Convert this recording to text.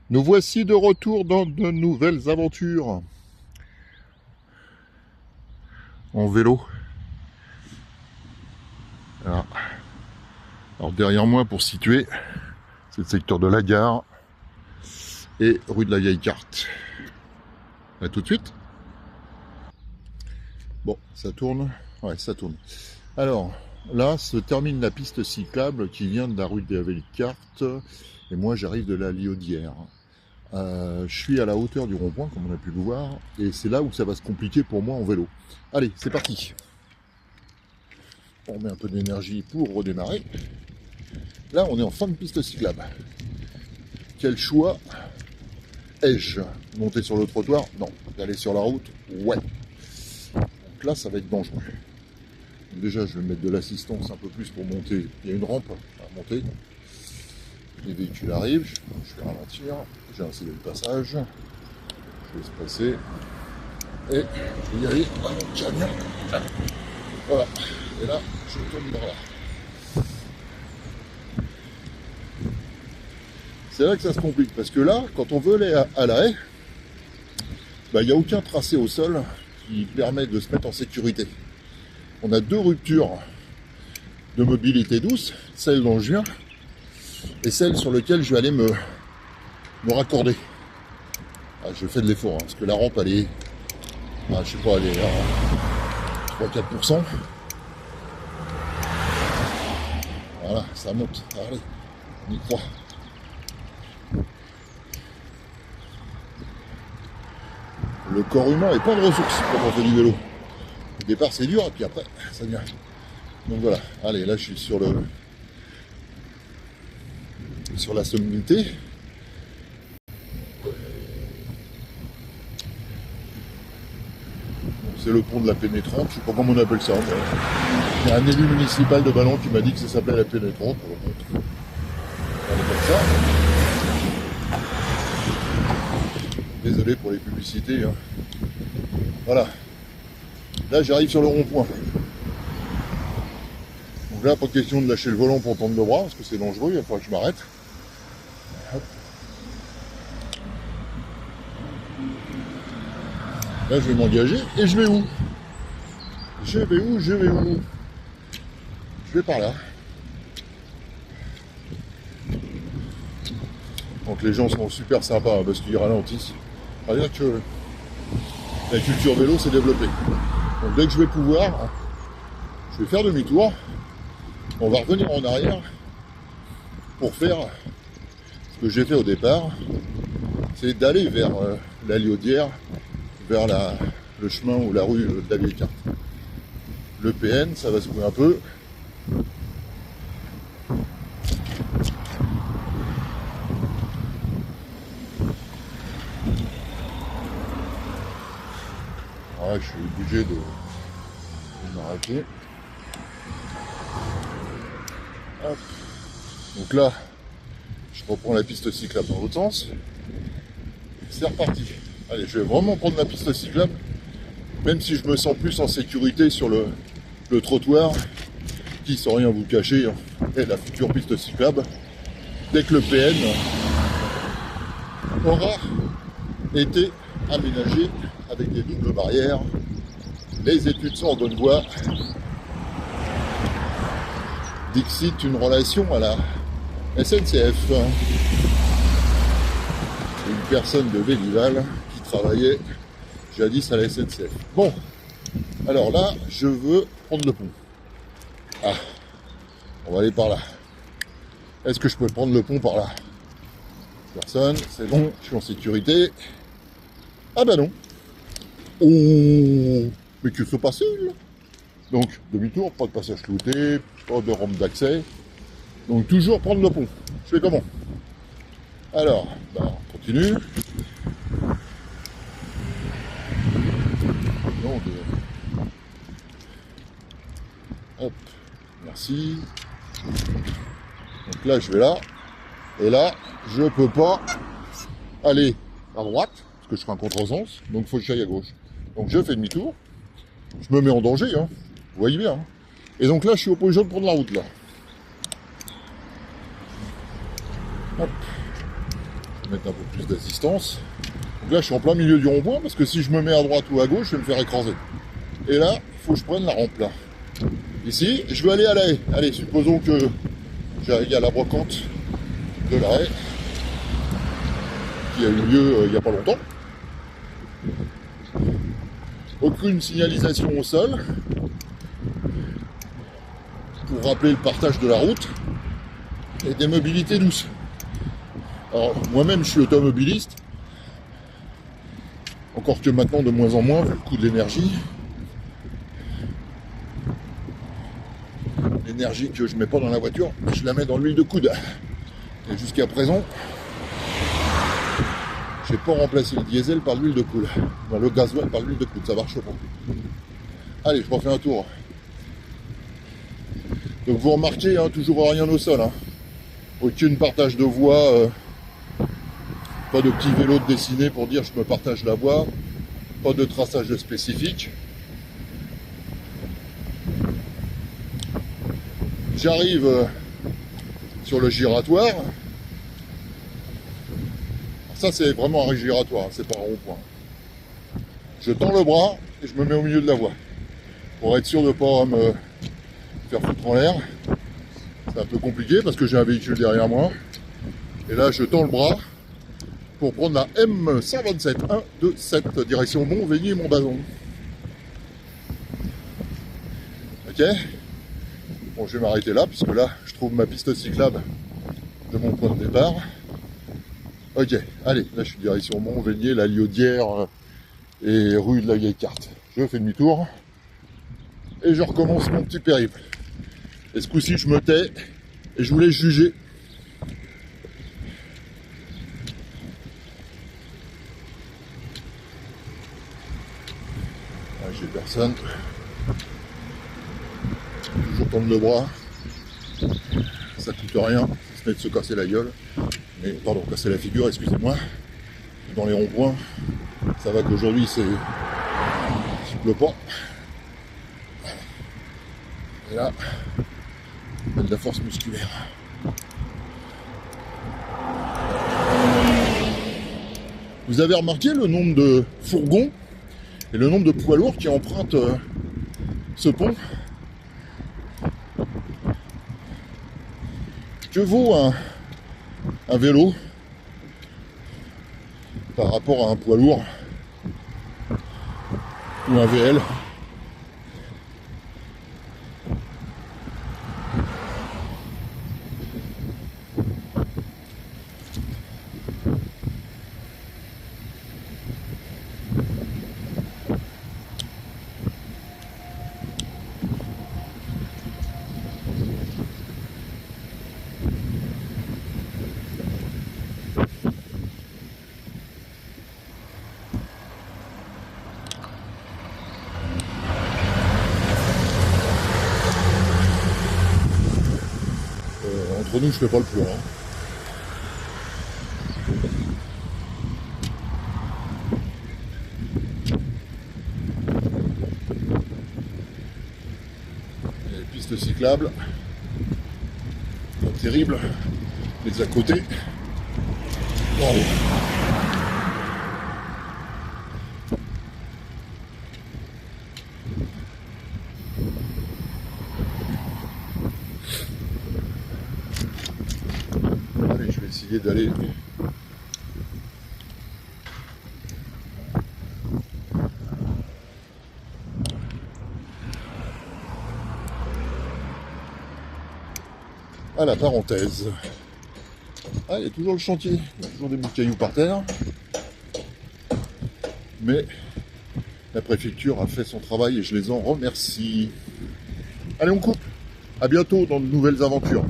Nous voici de retour dans de nouvelles aventures en vélo. Alors derrière moi, pour situer, c'est le secteur de la gare et rue de la Vieille Carte. À tout de suite. Bon, ça tourne. Ouais, ça tourne. Alors, là se termine la piste cyclable qui vient de la rue de la Vieille Carte. Et moi, j'arrive de la Liaudière. Je suis à la hauteur du rond-point, comme on a pu le voir. Et c'est là où ça va se compliquer pour moi en vélo. Allez, c'est parti. On met un peu d'énergie pour redémarrer. Là, on est en fin de piste cyclable. Quel choix ai-je? Monter sur le trottoir? Non. D'aller sur la route? Ouais. Donc là, ça va être dangereux. Donc déjà, je vais mettre de l'assistance un peu plus pour monter. Il y a une rampe à monter. Les véhicules arrivent. Je vais ralentir. J'ai incédé le passage. Je vais se passer. Et je vais y aller à mon camion. Voilà. Et là, je tourne par là. C'est là que ça se complique, parce que là, quand on veut aller à l'arrêt, il n'y a aucun tracé au sol qui permet de se mettre en sécurité. On a deux ruptures de mobilité douce, celle dont je viens, et celle sur laquelle je vais aller me raccorder. Je fais de l'effort, parce que la rampe, elle est, je sais pas, elle est à 3-4%. Voilà, ça monte. Allez, on y croit. Le corps humain est plein de ressources quand on fait du vélo. Au départ c'est dur et puis après ça vient. Donc voilà, allez, là je suis sur la sommité. C'est le pont de la pénétrante, je sais pas comment on appelle ça. Il y a un élu municipal de Ballon qui m'a dit que ça s'appelait la pénétrante. On appelle ça. Désolé pour les publicités. Hein. Voilà. Là, j'arrive sur le rond-point. Donc là, pas question de lâcher le volant pour tendre le bras, parce que c'est dangereux, il faudra que je m'arrête. Là, je vais m'engager. Et je vais où? Je vais où? Je vais par là. Donc les gens sont super sympas, hein, parce qu'ils ralentissent. C'est-à-dire que la culture vélo s'est développée. Donc dès que je vais pouvoir, je vais faire demi-tour. On va revenir en arrière pour faire ce que j'ai fait au départ. C'est d'aller vers la Liaudière, vers le chemin ou la rue de la Vieille Carte. Le PN, ça va secouer un peu. Voilà, je suis obligé de m'arrêter. Hop. Donc là, je reprends la piste cyclable dans l'autre sens. C'est reparti. Allez, je vais vraiment prendre la piste cyclable, même si je me sens plus en sécurité sur le trottoir, qui, sans rien vous cacher, est la future piste cyclable. Dès que le PN aura été aménagé avec des doubles barrières, les études sont en bonne voie. Dixit, une relation à la SNCF. Une personne de Vélival qui travaillait jadis à la SNCF. Bon, alors là, je veux prendre le pont. Ah, on va aller par là. Est-ce que je peux prendre le pont par là? Personne, c'est bon, je suis en sécurité. Ah bah non. Oh, mais que se passe-t-il? Donc, demi-tour, pas de passage clouté, pas de rampe d'accès. Donc, toujours prendre le pont. Je fais comment? Alors, on continue. Hop, merci. Donc là, je vais là. Et là, je peux pas aller à droite, parce que je ferai un contresens. Donc, il faut que j'aille à gauche. Donc, je fais demi-tour. Je me mets en danger, hein. Vous voyez bien. Hein. Et donc là, je suis obligé de prendre la route, là. Hop. mettre un peu plus d'assistance. Donc là, je suis en plein milieu du rond-point, parce que si je me mets à droite ou à gauche, je vais me faire écraser. Et là, il faut que je prenne la rampe là. Ici, je veux aller à la haie. Allez, supposons que j'arrive à la brocante de la haie, qui a eu lieu il n'y a pas longtemps. Aucune signalisation au sol, pour rappeler le partage de la route, et des mobilités douces. Alors, moi-même, je suis automobiliste, encore que maintenant, de moins en moins, vu le coût de l'énergie. L'énergie que je mets pas dans la voiture, je la mets dans l'huile de coude. Et jusqu'à présent, j'ai pas remplacé le diesel par l'huile de coude. Enfin, le gasoil par l'huile de coude, ça marche pas. Allez, je refais un tour. Donc vous remarquez, hein, toujours rien au sol. Hein. Aucune partage de voie, pas de petit vélo dessiné pour dire je me partage la voie, pas de traçage spécifique. J'arrive sur le giratoire. Ça c'est vraiment un giratoire, hein, c'est pas un rond-point. Je tends le bras et je me mets au milieu de la voie. Pour être sûr de ne pas me faire foutre en l'air. C'est un peu compliqué parce que j'ai un véhicule derrière moi. Et là je tends le bras pour prendre la M127 127 direction Montveigny-Montbazon. Ok. Bon, je vais m'arrêter là, puisque là, je trouve ma piste cyclable de mon point de départ. Ok, allez, là je suis direction Montveigny, la Liaudière et rue de la Vieille Carte. Je fais demi-tour et je recommence mon petit périple. Et ce coup-ci, je me tais et je voulais juger. Ah, j'ai personne. Toujours tendre le bras. Ça coûte rien, si ce n'est de se casser la gueule. Mais, pardon, casser la figure, excusez-moi. Dans les ronds-points, ça va qu'aujourd'hui, il pleut pas. Et là, il y a de la force musculaire. Vous avez remarqué le nombre de fourgons et le nombre de poids lourds qui empruntent ce pont? Que vaut un vélo par rapport à un poids lourd ou un VL? Entre nous, je fais pas le plus. Les pistes cyclables, pas terrible. Les à côté. Wow. Allez, je vais essayer d'aller à la parenthèse. Ah, il y a toujours le chantier, il y a toujours des bouts de cailloux par terre. Mais la préfecture a fait son travail et je les en remercie. Allez, on coupe. À bientôt dans de nouvelles aventures.